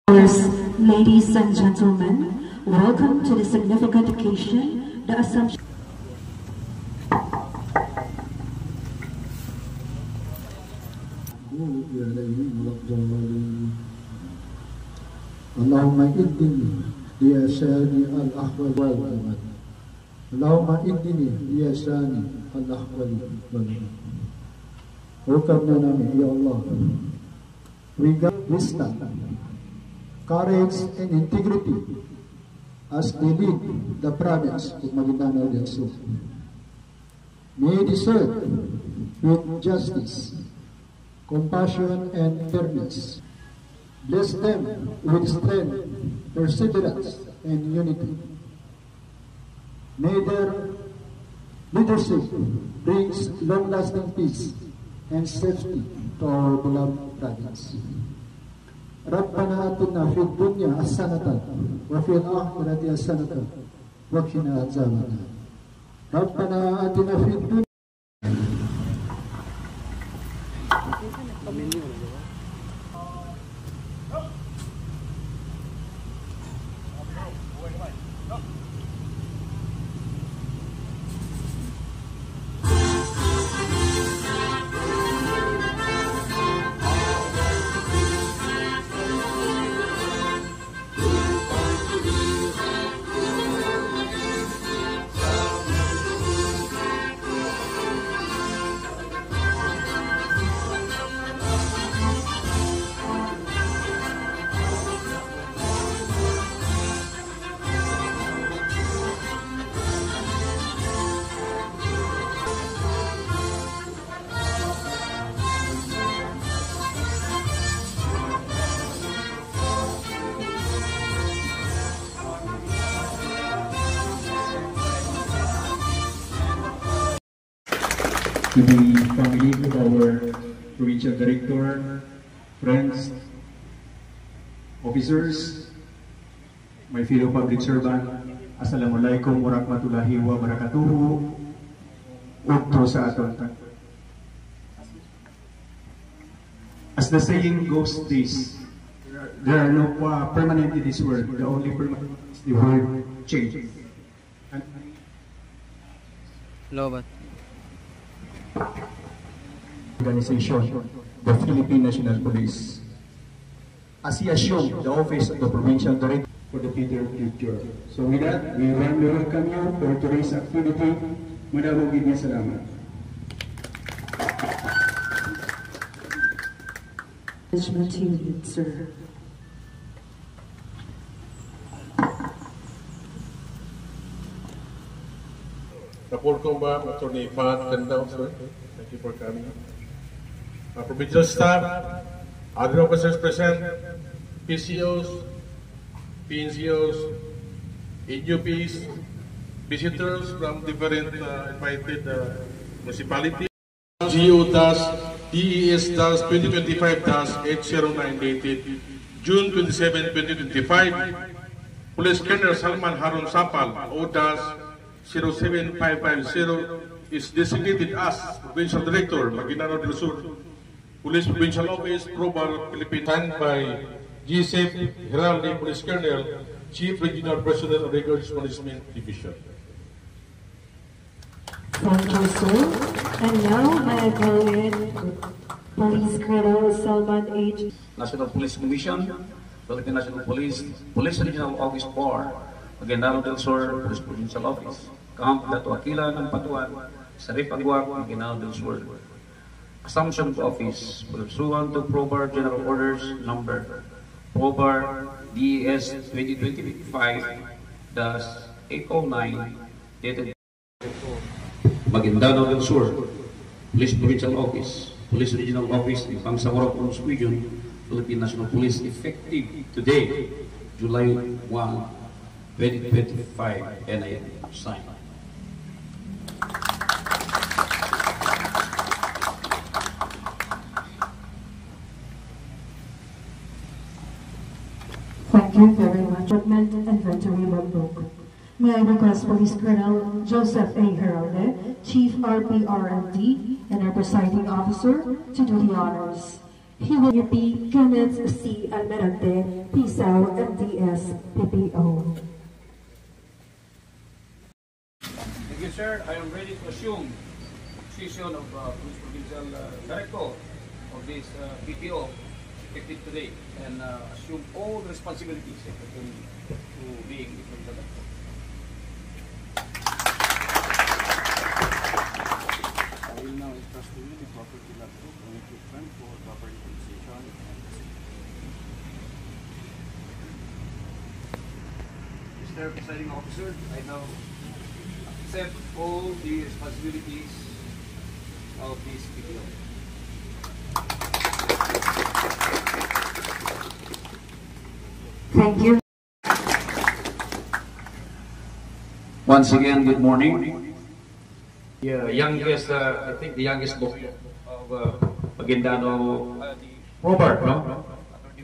Ladies and gentlemen, welcome to the significant occasion, the Assumption. اللهم إدني ليساني الأحول والأمل اللهم إدني ليساني الأحول والأمل. Hukamnya namin, Ya Allah, we got wisdom, courage, and integrity as they lead the province of Maguindanao del Sur. May they serve with justice, compassion, and fairness. Bless them with strength, perseverance, and unity. May their leadership brings long-lasting peace and safety to our beloved province. ربنا آتنا في الدنيا حسنة وفي الآخرة حسنة وقنا عذاب النار. ربنا آتنا في الدنيا to the family of our provincial director, friends, officers, my fellow public servant, Assalamualaikum warahmatullahi wabarakatuh. Udto sa aton. As the saying goes this, there are no permanent in this world. The only permanent is the word change. Lobat. Organization, the Philippine National Police, as he assumed the office of the provincial director for the future. So with that, we warmly welcome you for today's activity. Madamugid niya salamat. Management unit, sir. Report Combat, Attorney Fahad Gandao, sir. Thank you for coming. Provincial staff, other officers present, PCOs, PNCOs, NUPs, visitors from different invited municipalities. GO-DES-2025-809 dated June 27, 2025. Police Colonel Salman Harun Sapal, O-07550 is designated as Provincial Director, Maguindanao del Sur, Police Provincial Office, Probar, Philippines, signed by GSF Heraldi Police Colonel, Chief Regional President of Records Management Division. Thank you, sir. And now, may I call in Police Colonel Salman H. National Police Commission, Philippine National Police, Police Regional Office Bar, Maguindanao del Sur, Police Provincial Office, Camp Dato Aquila ng Patuan, Sarip Aguac, Maguindanao del Sur. Assumption of Office, pursuant to Probar General Orders Number Probar DES 2025-809, dated Maguindanao del Sur, Police Provincial Office, Police Regional Office in Bangsamoro Province Region, Philippine National Police, effective today, July 1, 2025, and I sign. Thank you very much. Inventory Logbook. May I request Police Colonel Joseph A. Heralde, Chief RPRMD, and our presiding officer to do the honors. He will be Kenneth C. Almerante, PSAO, MDS, PPO. Thank you, sir. I am ready to assume position of Police Provincial Director of this PPO effective today and assume all the responsibilities to being the director. I will now entrust to you the property laptop and equipment for proper utilization and Mr. Presiding Officer, I now accept all the responsibilities of this PPO. Thank you. Once again, good morning. The youngest, I think the youngest book of Maguindano, Robert, no?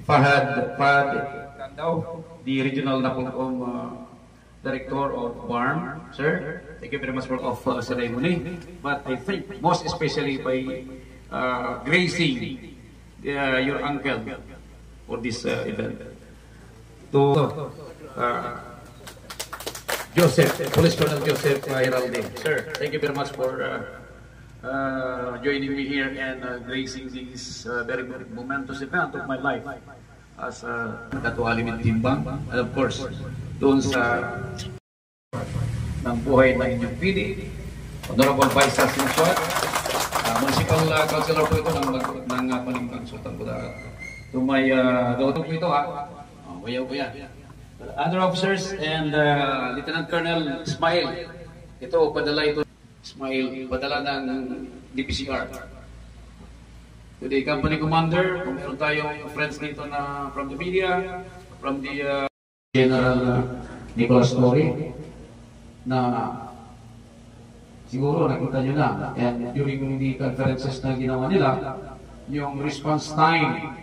Fahad Kandao, the regional Napolcom director of BARM, sir. Thank you very much for the ceremony. But I think most especially by gracing your uncle for this event. To Joseph, Police Colonel Joseph Hiralde. Sir, thank you very much for joining me here and gracing this very momentous event of my life as Katualimin Timbang. And of course, doon sa ng buhay ng inyong PD, Honorable Vice Chancellor, Municipal Councilor po ito ng Palimpang Sultan Kudarat. To my daughter po ito bayaw po yan. Other officers and Lieutenant Colonel Ismail. Ito, padala ito. Ismail, padala ng DPCR. To the company commander, kung meron tayong friends dito na from the media, from the General Nicholas Torre, na siguro nakita nyo na. And during the conferences na ginawa nila, yung response time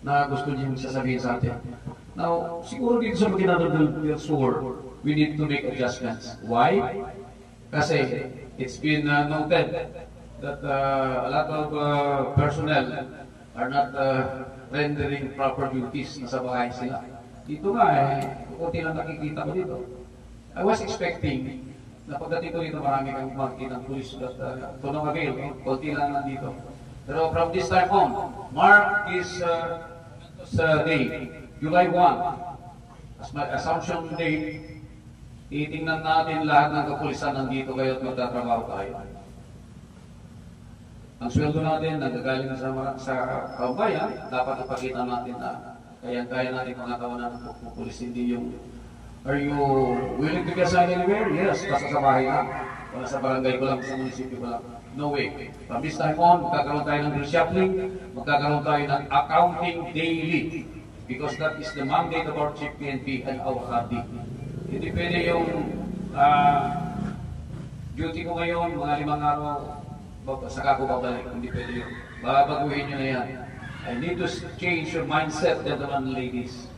na gusto nyo sasabihin sa atin. Now, siguro dito sa Maguindano del Sur, we need to make adjustments. Why? Kasi it's been noted that a lot of personnel are not rendering proper duties. Nasa bahay sila. Dito nga kunti lang nakikita ko dito. I was expecting na pagdating ko dito marami kang makikita ng police that to no avail, kunti lang nandito. Pero from this time on, mark this day, July 1, as my assumption today, titingnan natin lahat ng kapulisan nandito kayo at magtatrabaho tayo. Ang sweldo natin, nagagaling sa kabayan, dapat ipakita natin na kaya natin pangatawanan ng pulis, hindi yung, are you willing to be assigned anywhere? Yes, basta sa bahay lang. Wala sa barangay ko lang, sa munisipyo ko lang. No way. From this time on, magkakaroon tayo ng reshuffling, magkakaroon tayo ng accounting daily. Because that is the mandate of our Chief PNP and our RD. Hindi pwede yung duty ko ngayon, mga 5 araw, saka ko babalik. Hindi pwede yun. Babaguhin nyo na yan. I need to change your mindset, gentlemen and ladies.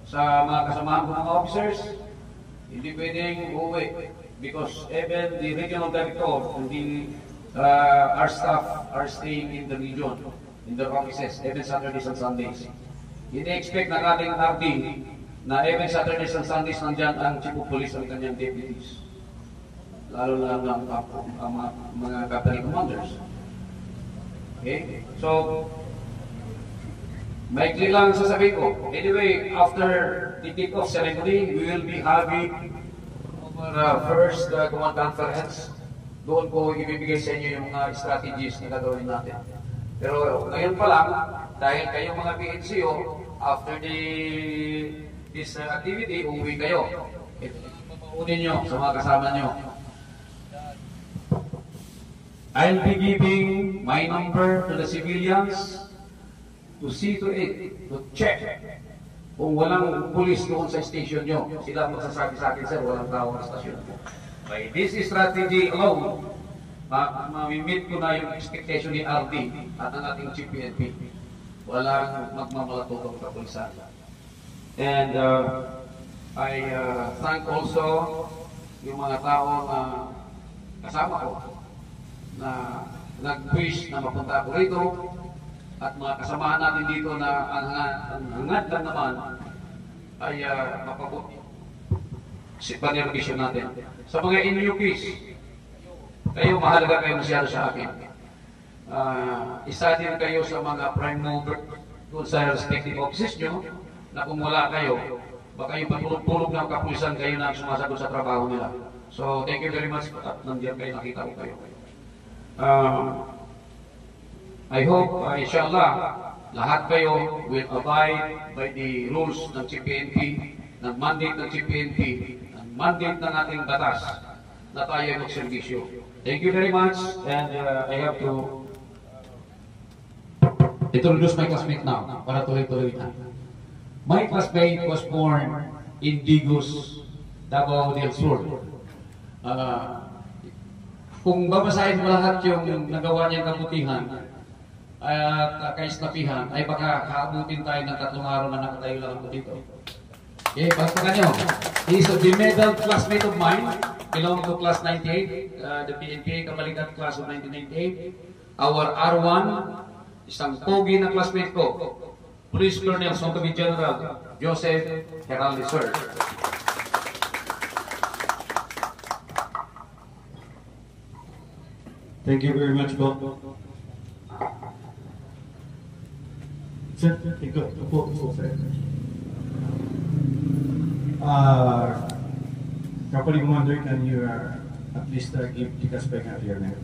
Sa mga kasamahan ko mga officers, hindi pwedeng uuwi. Because even the regional director and our staff are staying in the region, in their offices, even Saturdays and Sundays. Hindi expect ng ating RD na even Saturdays and Sundays nandyan ang Chief of Police ang kanyang deputies. Lalo na ang mga company commanders. Okay? So, maikli lang sasabihin ko. Anyway, after the kick-off ceremony, we will be having our first command conference. Doon ko ibibigay sa inyo yung mga strategies na gagawin natin. Pero ngayon pa lang, dahil kayong mga PNCO, after this activity, uuwi kayo. Paunin nyo sa mga kasama nyo. I'll be giving my number to the civilians to see to it, to check kung walang pulis doon sa station nyo. Sila magsasabi sa akin, sir, walang tao sa station. By this strategy alone, mamimit ko na yung expectation ni RD at ang ating Chief PNP. Walang magmamalatot ang kapulisan. And I thank also yung mga tao na kasama ko na nag-wish na mapunta ako rito at mga kasamahan natin dito na ang hangad lang naman ay mapabuti si panerbisyon natin. Sa mga NUPs, kayo mahalaga kayo masyado sa akin. Isa din kayo sa mga prime mover doon sa respective offices nyo na kung wala kayo, baka yung patulog-tulog ng kapulisan kayo na sumasagot sa trabaho nila. So, thank you very much at nandiyan kayo, nakita ko kayo. I hope, inshallah, lahat kayo will abide by the rules ng CPNP, ng mandate ng CPNP, ng mandate ng ating batas na tayo ay magservisyo. Thank you very much, and I have to introduce my classmate now, para tuloy-tuloy na. My classmate was born in Digos, Davao del Sur. Kung babasahin mo lahat yung nagawa niyang kabutihan at kaisnapihan, ay baka kaabutin tayo ng 3 araw na nakatayo lang ako dito. Okay, pagpakan nyo. He is a bemedaled classmate of mine, belong to class 98, the PNPA Kabalikat class of 1998. Our R1, isang pogi na classmate ko, Police Colonel Sontobi General Joseph Heraldi, sir. Thank you very much, Bob. Sir, thank you. Company Commander, can you at least give the aspect of your name?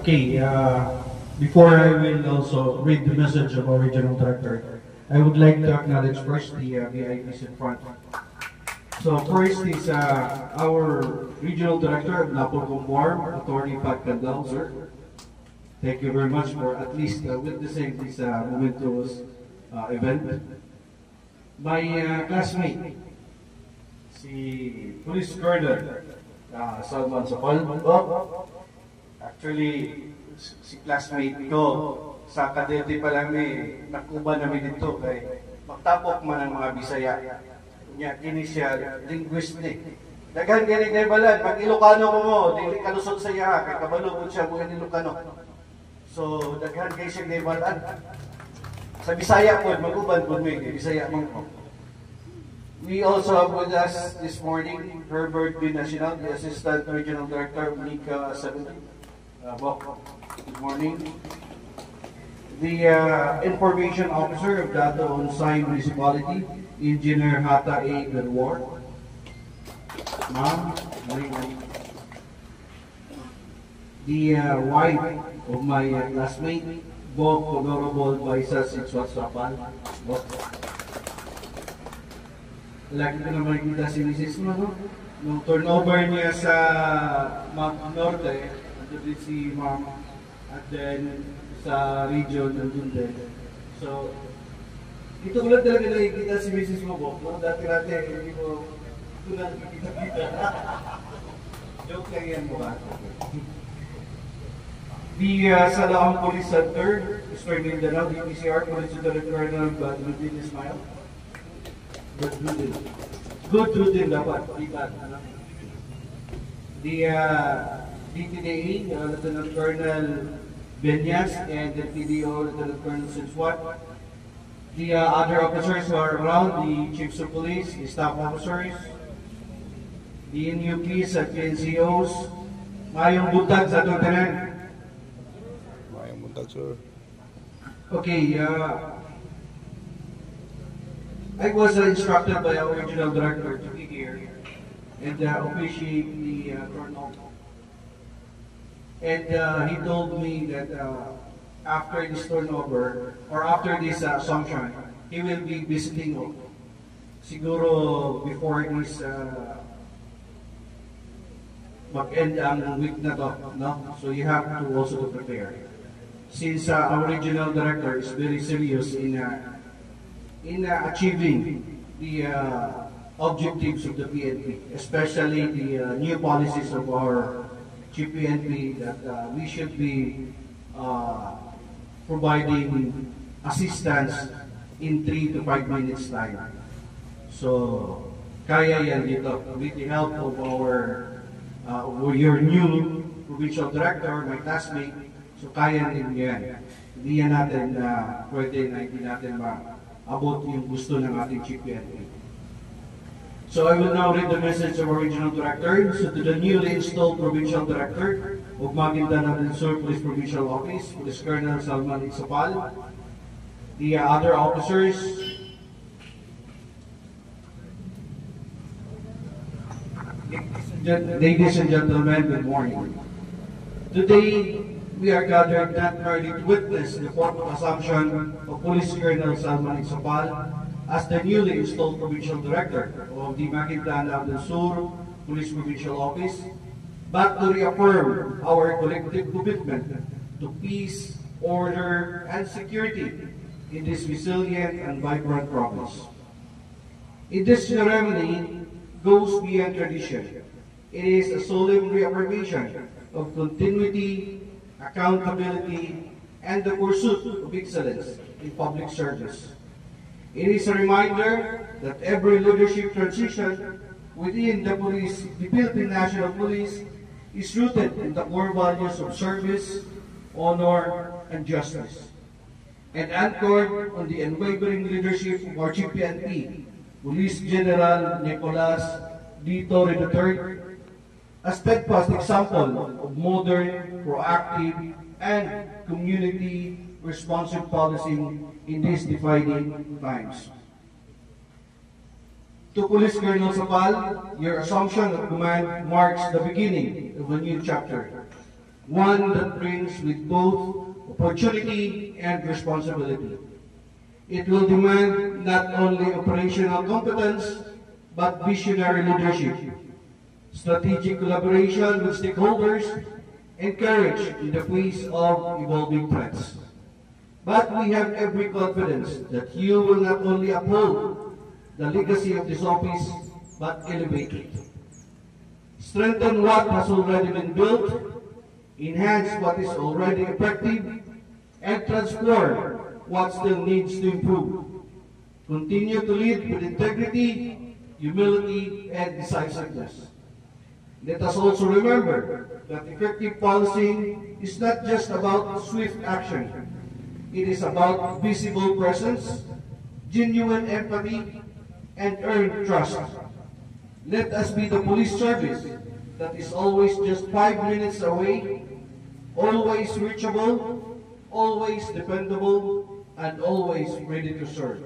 Okay, before I will also read the message of our regional director, I would like to acknowledge first the VIPs in front. So first is our regional director of Napolcomar, Attorney Pat Candal, sir. Thank you very much for at least witnessing this momentous event. My classmate, si Police Colonel Salman Sapal. Actually, si classmate ko sa kadete pa lang nakuba namin dito kay magtapok man ang mga Bisaya. Nya kini siya linguist ni. Daghan gani kay balad pag Ilocano mo dili ka lusot sa iya kay kabalo pud siya bukan Ilocano. So daghan kay siya kay balad. Sa Bisaya pod maguban pod mi Bisaya man ko. We also have with us this morning Herbert B. Nacional, the Assistant Regional Director of NICA 70. Good morning. The Information Officer of Dato Onsay Municipality, Engineer Hata A. Garwar. Ma'am, morning. The wife of my classmate, Bob Honorable Baisa Sitswat Sapal. Lagi ko naman kita si Mrs. Mo, no? Nung turnover niya sa Norte, nandun si Ma'am, at then sa region, nandun din. So, ito ulit talaga nakikita si Mrs. Mo, no? Dati-dati, hindi mo, ito na nakikita-kita. Joke lang yan mo ba? The Salaam Police Center, Mr. Mindanao, the PCR, Police Lieutenant Colonel Badruddin Ismail. Good routine dapat. The DTDA, Lieutenant Colonel Benyas, and the TDO, Lieutenant Colonel Sinswat. The other officers who are around, the Chiefs of Police, the staff officers, the NUPs at NCOs. Mayong buntag sa atong tanan. Mayong buntag, sir. Okay, I was instructed by our regional director to be here and officiate the turnover. And he told me that after this turnover, or after this assumption, he will be visiting siguro before this mag-end ang week na to, no? So you have to also to prepare. Since our regional director is very serious in achieving the objectives of the PNP, especially the new policies of our Chief PNP that we should be providing assistance in 3 to 5 minutes time. So, kaya yan dito. With the help of your new provincial director, my classmate, so kaya din yan. Hindi yan natin pwede na hindi natin maabot yung gusto ng ating Chief PNP. So I will now read the message of our regional director. So to the newly installed provincial director of Maguindanao del Sur Police Provincial Office, Police Colonel Salman Isapal, the other officers, ladies and gentlemen, good morning. Today, we are gathered not merely to witness the formal assumption of Police Colonel Salman Isapal as the newly installed provincial director of the Maguindanao del Sur Police Provincial Office, but to reaffirm our collective commitment to peace, order, and security in this resilient and vibrant province. In this ceremony goes beyond tradition. It is a solemn reaffirmation of continuity, accountability, and the pursuit of excellence in public service. It is a reminder that every leadership transition within the police, the Philippine National Police, is rooted in the core values of service, honor, and justice, and anchored on the unwavering leadership of our Chief PNP, Police General Nicolas D. Torre III, a steadfast example of modern, proactive, and community-responsive policing in these defining times. To Police Colonel Sapal, your assumption of command marks the beginning of a new chapter, one that brings with both opportunity and responsibility. It will demand not only operational competence, but visionary leadership, strategic collaboration with stakeholders, and courage in the face of evolving threats. But we have every confidence that you will not only uphold the legacy of this office, but elevate it. Strengthen what has already been built, enhance what is already effective, and transform what still needs to improve. Continue to lead with integrity, humility, and decisiveness. Let us also remember that effective policing is not just about swift action. It is about visible presence, genuine empathy, and earned trust. Let us be the police service that is always just 5 minutes away, always reachable, always dependable, and always ready to serve.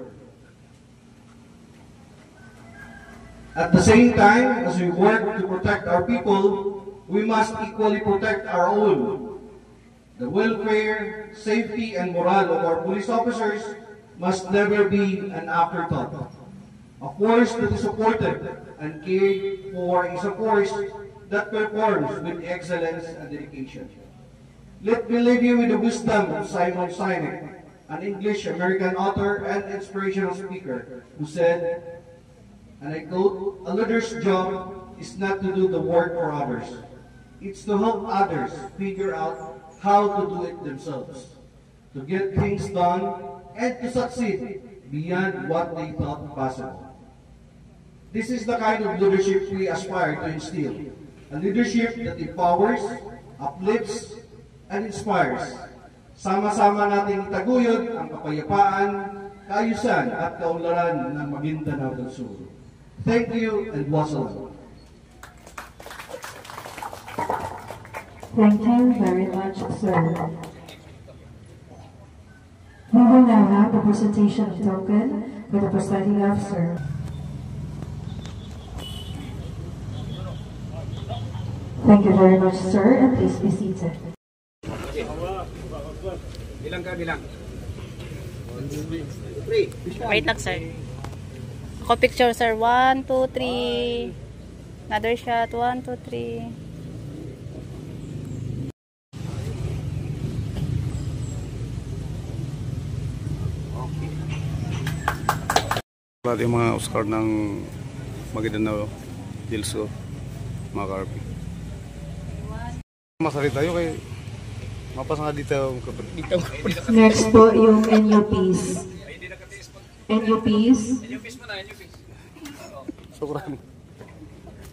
At the same time, as we work to protect our people, we must equally protect our own. The welfare, safety, and morale of our police officers must never be an afterthought. A force that is supported and cared for is a force that performs with excellence and dedication. Let me leave you with the wisdom of Simon Sinek, an English-American author and inspirational speaker, who said, and I quote, "A leader's job is not to do the work for others. It's to help others figure out how to do it themselves, to get things done, and to succeed beyond what they thought possible." This is the kind of leadership we aspire to instill, a leadership that empowers, uplifts, and inspires. Sama-sama nating itaguyod ang kapayapaan, kaayusan, at kaunlaran ng Maguindanao del Sur. Thank you and wassalam. Thank you very much, sir. We will now have the presentation of token for the presiding officer. Thank you very much, sir, and please be seated. Bilang ka, bilang. Wait lang, sir. Ako picture, sir. 1, 2, 3. Another shot. 1, 2, 3. Lahat yung mga Oscar ng Maguindanao del Sur, mga karpi. Masari tayo kay mapas nga dito. Next po yung NUPs. NUPs. Sobrang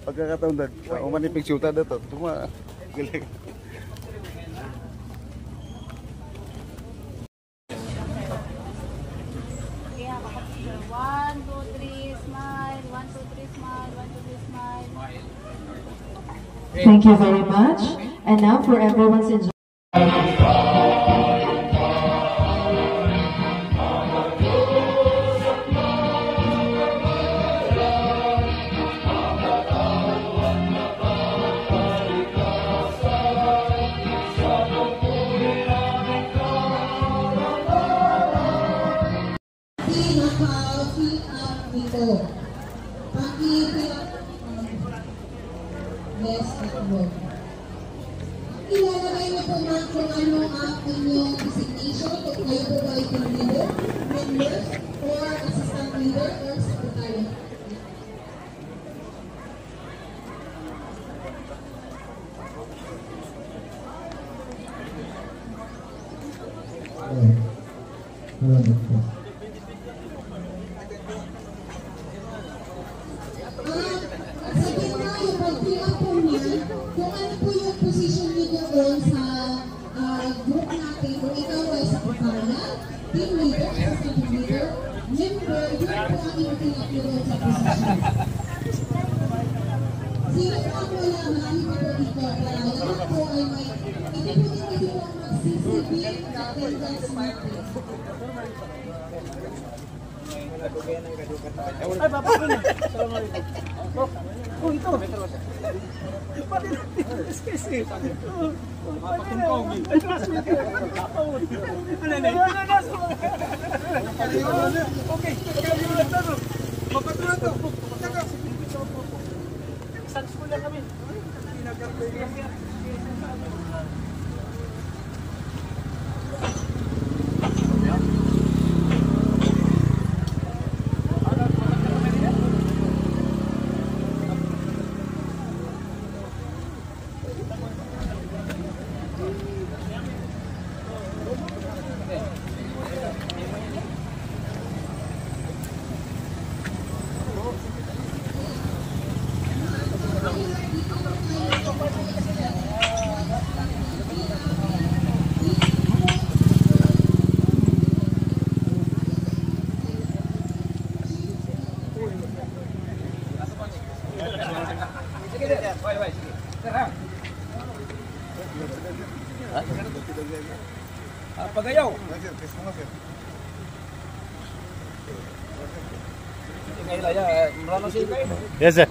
pagkakataon dad. Umanipig syuta dito. Tuma galing. One, two, three, smile. 1, 2, 3, smile. 1, 2, 3, smile. Thank you very much. And now for everyone's enjoyment. Ilalagay na po na kung ano ang inyong designation, kung kayo po ba ay leader, member, or assistant leader, or secretary. Kung ano po yung position niyo doon sa group natin, kung ikaw ay secretary, team leader, assistant leader, member, yun po ang inyong tinaturo sa position. Sino po ang wala, marami pa po dito, kaya lahat po ay may, hindi po mag-CCB attendance natin. Ay, Papa, assalamualaikum. Oh, ito. Pati kasi. Mapakungkong. Okay, mapatulan to. Isang school lang kami. Pagayaw. Yes, sir.